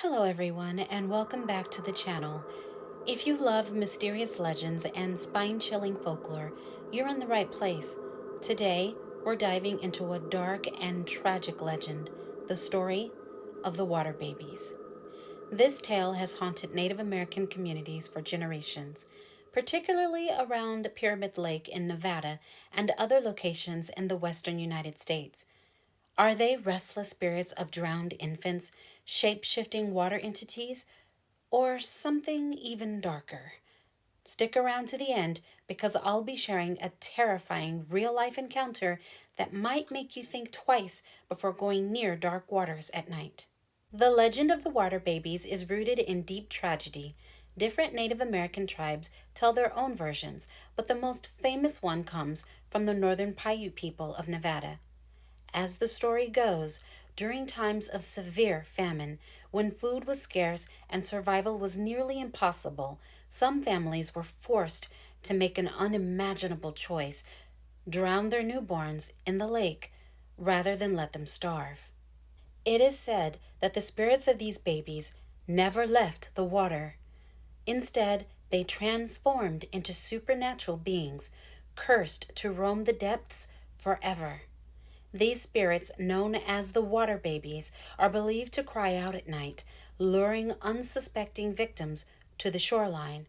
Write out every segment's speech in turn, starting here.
Hello everyone and welcome back to the channel. If you love mysterious legends and spine-chilling folklore, you're in the right place. Today, we're diving into a dark and tragic legend, the story of the water babies. This tale has haunted Native American communities for generations, particularly around Pyramid Lake in Nevada and other locations in the western United States. Are they restless spirits of drowned infants, shape-shifting water entities, or something even darker? Stick around to the end because I'll be sharing a terrifying real-life encounter that might make you think twice before going near dark waters at night. The legend of the water babies is rooted in deep tragedy. Different Native American tribes tell their own versions, but the most famous one comes from the northern Paiute people of Nevada. As the story goes, during times of severe famine, when food was scarce and survival was nearly impossible, some families were forced to make an unimaginable choice: drown their newborns in the lake rather than let them starve. It is said that the spirits of these babies never left the water. Instead, they transformed into supernatural beings, cursed to roam the depths forever. These spirits, known as the water babies, are believed to cry out at night, luring unsuspecting victims to the shoreline.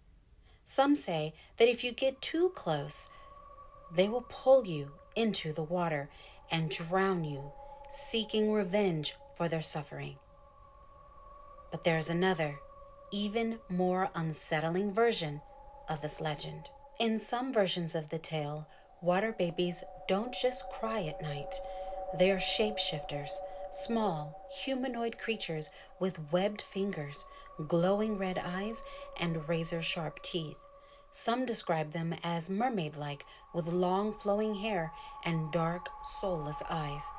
Some say that if you get too close, they will pull you into the water and drown you, seeking revenge for their suffering. But there's another, even more unsettling version of this legend. In some versions of the tale, water babies don't just cry at night. They are shapeshifters, small, humanoid creatures with webbed fingers, glowing red eyes, and razor-sharp teeth. Some describe them as mermaid-like, with long flowing hair and dark, soulless eyes.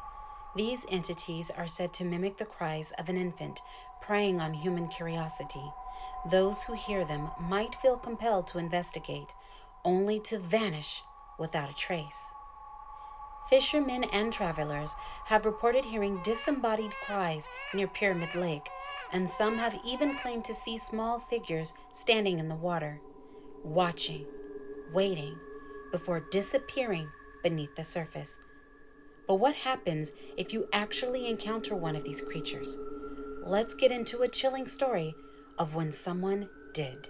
These entities are said to mimic the cries of an infant, preying on human curiosity. Those who hear them might feel compelled to investigate, only to vanish without a trace. Fishermen and travelers have reported hearing disembodied cries near Pyramid Lake, and some have even claimed to see small figures standing in the water, watching, waiting, before disappearing beneath the surface. But what happens if you actually encounter one of these creatures? Let's get into a chilling story of when someone did.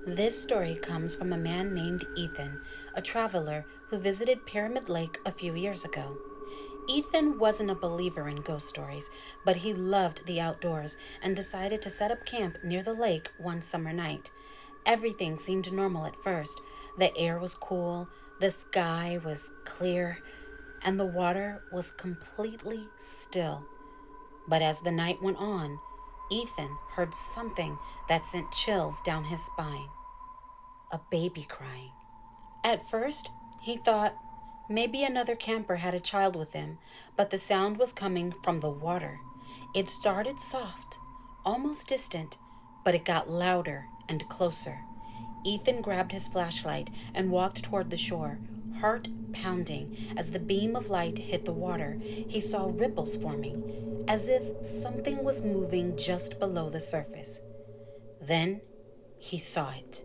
This story comes from a man named Ethan, a traveler who visited Pyramid Lake a few years ago. Ethan wasn't a believer in ghost stories, but he loved the outdoors and decided to set up camp near the lake one summer night. Everything seemed normal at first. The air was cool, the sky was clear, and the water was completely still. But as the night went on, Ethan heard something that sent chills down his spine: a baby crying. At first, he thought maybe another camper had a child with him, but the sound was coming from the water. It started soft, almost distant, but it got louder and closer. Ethan grabbed his flashlight and walked toward the shore, heart pounding. As the beam of light hit the water, he saw ripples forming, as if something was moving just below the surface. Then he saw it.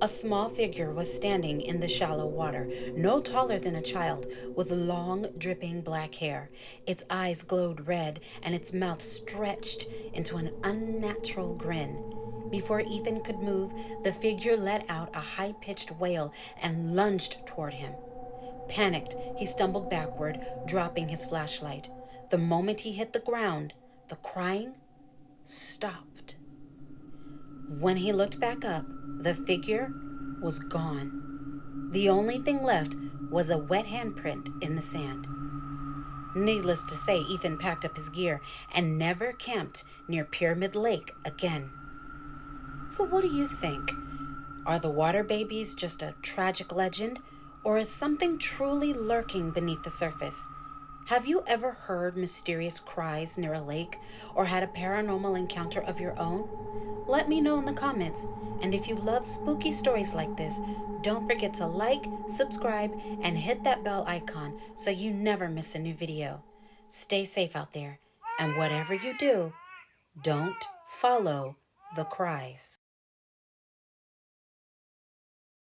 A small figure was standing in the shallow water, no taller than a child, with long, dripping black hair. Its eyes glowed red, and its mouth stretched into an unnatural grin. Before Ethan could move, the figure let out a high-pitched wail and lunged toward him. Panicked, he stumbled backward, dropping his flashlight. The moment he hit the ground, the crying stopped. When he looked back up, the figure was gone. The only thing left was a wet handprint in the sand. Needless to say, Ethan packed up his gear and never camped near Pyramid Lake again. So what do you think? Are the water babies just a tragic legend, or is something truly lurking beneath the surface? Have you ever heard mysterious cries near a lake or had a paranormal encounter of your own? Let me know in the comments. And if you love spooky stories like this, don't forget to like, subscribe, and hit that bell icon so you never miss a new video. Stay safe out there, and whatever you do, Don't follow the cries.